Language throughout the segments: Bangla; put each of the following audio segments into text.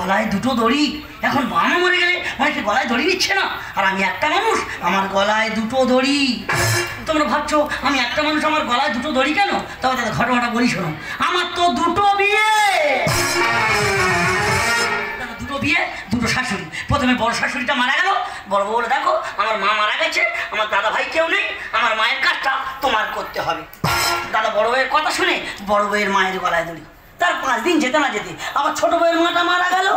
গলায় দুটো দড়ি। এখন মামা মরে গেলে অনেকে গলায় দড়ি নিচ্ছে না, আর আমি একটা মানুষ, আমার গলায় দুটো দড়ি। তোমরা ভাবছো আমি একটা মানুষ, আমার গলায় দুটো দড়ি কেন? তবে দাদা ঘটনাটা বলি শোনো। আমার তো দুটো বিয়ে, দুটো বিয়ে, দুটো শাশুড়ি। প্রথমে বড় শাশুড়িটা মারা গেল, বড় বউ বলে দেখো আমার মা মারা গেছে, আমার দাদা ভাই কেউ নেই, আমার মায়ের কাজটা তোমার করতে হবে। দাদা বড় বউয়ের কথা শুনে বড় বউয়ের মায়ের গলায় দড়ি। তার 5 দিন যেতে না যেতে আমার ছোট বউয়ের মাটা মারা গেল।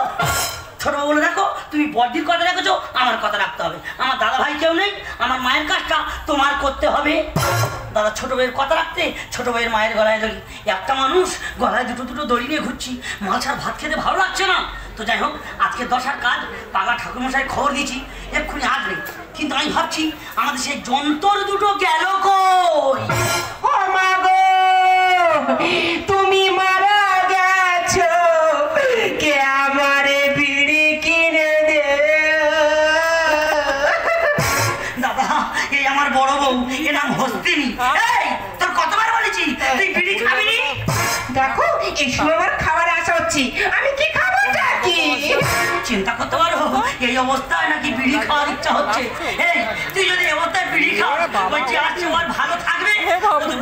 ছোট বউ বলে দেখো তুমি বড়দির কথা রেখেছো, আমার কথা রাখতে হবে, আমার দাদা ভাই কেউ নেই, আমার মায়ের কাজটা তোমার করতে হবে। দাদা ছোট বউয়ের কথা রাখতে ছোট বউয়ের মায়ের গলায় দড়ি। একটা মানুষ গলায় দুটো দুটো দড়ি নিয়ে ঘুরছি, মাল ছাড়া ভাত খেতে ভালো লাগছে না। তো যাই হোক, আজকে দশার কাজ পাগলা ঠাকুরমশাই খবর দিয়েছি, এক্ষুনি আসবে। কিন্তু আমি ভাবছি আমাদের সেই যন্ত্র দুটো গেল কই? ও মা গো, তুমি মারা গেছো, কে আমারে বিড়ি কিনে দে। দাদা এই আমার বড় বউ, এর নাম হস্তিনী। এই তোর কতবার বলেছি তুই বিড়ি খাবি নি? দেখো এই সময় আমার খাবার আসা হচ্ছে, আমি কি খাবো কি? চিন্তা করতে পারো এই অবস্থায় নাকি বিড়ি খাওয়ার ইচ্ছা হচ্ছে? এই তুই যদি এই অবস্থায় বিড়ি খাও, ওই যে আসছে ওর ভালো থাকবে,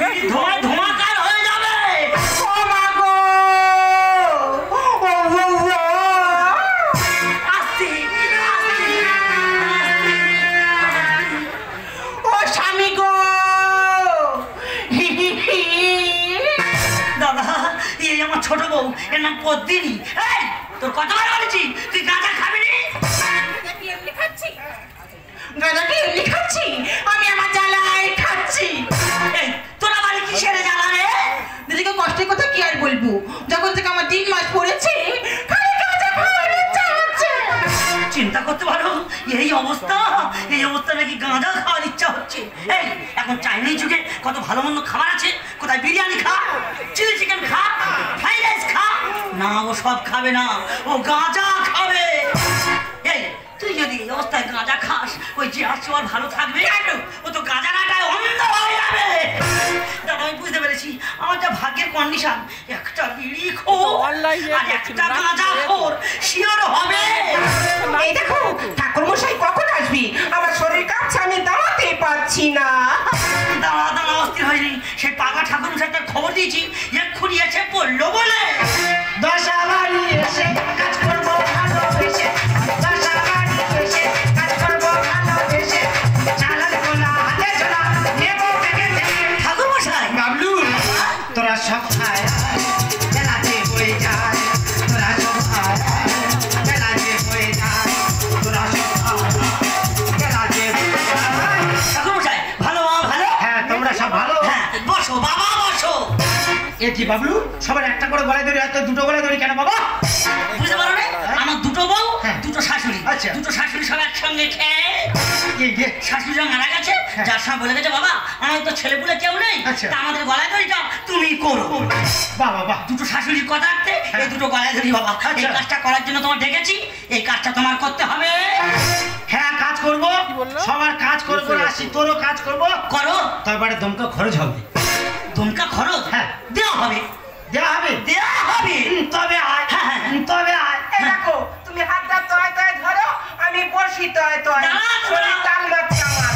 বিড়ি ধোঁয়ায় ধোঁয়াকার হয়ে যাবে। ও মা গো, আস্তে আস্তে ও স্বামী গো। দাদা এই আমার ছোট বউ, এর নাম পদ্মিনী। এই তোর কতবার বলেছি তুই গাঁজা খাবি নি? গাঁজাটি এমনি খাচ্ছি, আমি আমার জ্বালায় খাচ্ছি। এই তোরা বাড়ি কিসের জ্বালা রে? দিদিকে কষ্টের কথা কি আর বলবো, যখন থেকে আমার 3 মাস পড়েছে খালি গাঁজা খাওয়ার ইচ্ছা হচ্ছে। চিন্তা করতে পারো এই অবস্থা, এই অবস্থা নাকি গাঁজা খাওয়ার ইচ্ছা হচ্ছে। এই এখন চাইনিজ যুগে কত ভালো মন্দ খাবার আছে, কোথায় বিরিয়ানি খা, চিলি চিকেন খা, ফ্রাইড রাইস খা। না ও সব খাবে না, ও গাঁজা খাবে। এই তুই যদি এই অবস্থায় গাঁজা খাস, ওই যে আসছে আর ভালো থাকবে কেন? ও তো গাঁজা নাটায় অন্ধ হয়ে যাবে। দাদা আমি বুঝতে পেরেছি আমার যা ভাগ্যের কন্ডিশন, একটা বিড়ি খোর আর একটা গাঁজা খোর শিওর হবে। এই দেখো ঠাকুরমশাই কখন আসবি, আমার শরীর কাঁপছে, আমি দাঁড়াতে পারছি না। দাঁড়া দাঁড়া অস্থির হয়নি, সেই পাগলা ঠাকুরমশাই তার খবর দিয়েছি, এক্ষুনি এসে পড়লো বলে। দশা বাড়ি এসে কাজ করবো ভালোবেসে, দশা বাড়ি এসে কাজ করবো ভালোবেসে, চালান গোলা হাতে ঝোলা নেবো থেকে ঠাকুরমশাই বাবলু, তোরা সব খায় বেলাতে হয়ে যায়, তোরা সব খায় বেলাতে হয়ে যায়, তোরা সব খায় বেলাতে হয়ে যায়। ঠাকুরমশাই ভালো ভালো। হ্যাঁ তোমরা সব ভালো। হ্যাঁ বসো বাবা বসো। এ কি বাবলু, সবার একটা করে গলায় দড়ি, এত দুটো গলায় দড়ি কেন বাবা? বুঝতে পারো না আমার দুটো বউ, হ্যাঁ। দুটো শাশুড়ি। আচ্ছা। দুটো শাশুড়ি সব একসঙ্গে খেয়ে শাশুড়িরা মারা গেছে, হ্যাঁ। যার সঙ্গে বলে গেছে বাবা আমার তো ছেলেপুলে কেউ নেই, আচ্ছা। তা আমাদের গলায় দড়িটা তুমি করো। বাবা বাহ, দুটো শাশুড়ির কথা রাখতে এই দুটো গলায় ধরি বাবা। এই আচ্ছা। কাজটা করার জন্য তোমার ডেকেছি, এই কাজটা তোমার করতে হবে। হ্যাঁ কাজ করবো, সবার কাজ করে করে আসি, তোরও কাজ করবো। করো। তারপরে দমকা খরচ হবে। দুমকা খরচ হ্যাঁ। দেওয়া হবে, দেওয়া হবে। দেওয়া হবে। তবে আয়, হ্যাঁ, হ্যাঁ। তবে আয়। এই দেখো তুমি হাতটা তয় তয় ধরো, আমি বসি তয় তয়, দাঁড়া, শরীর তাল মারছে আমার।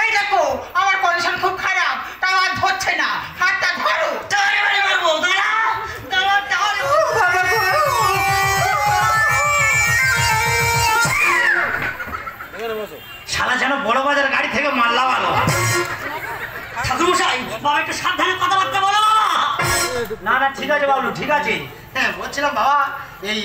এই দেখো আমার কন্ডিশন খুব খারাপ, তাও আর ধরছে না, হাতটা ধরো। তাহলে এবারে মারবো, দাঁড়া দাঁড়া তাহলে। ও বাবা গো। শালা যেন বড় বাজার গাড়ি থেকে মাল্লা ভালো। ঠাকুরমশাই বাবা একটু সাবধানে কথাবার্তা বলো। না না ঠিক আছে বাবলু, ঠিক আছে। হ্যাঁ বলছিলাম বাবা, এই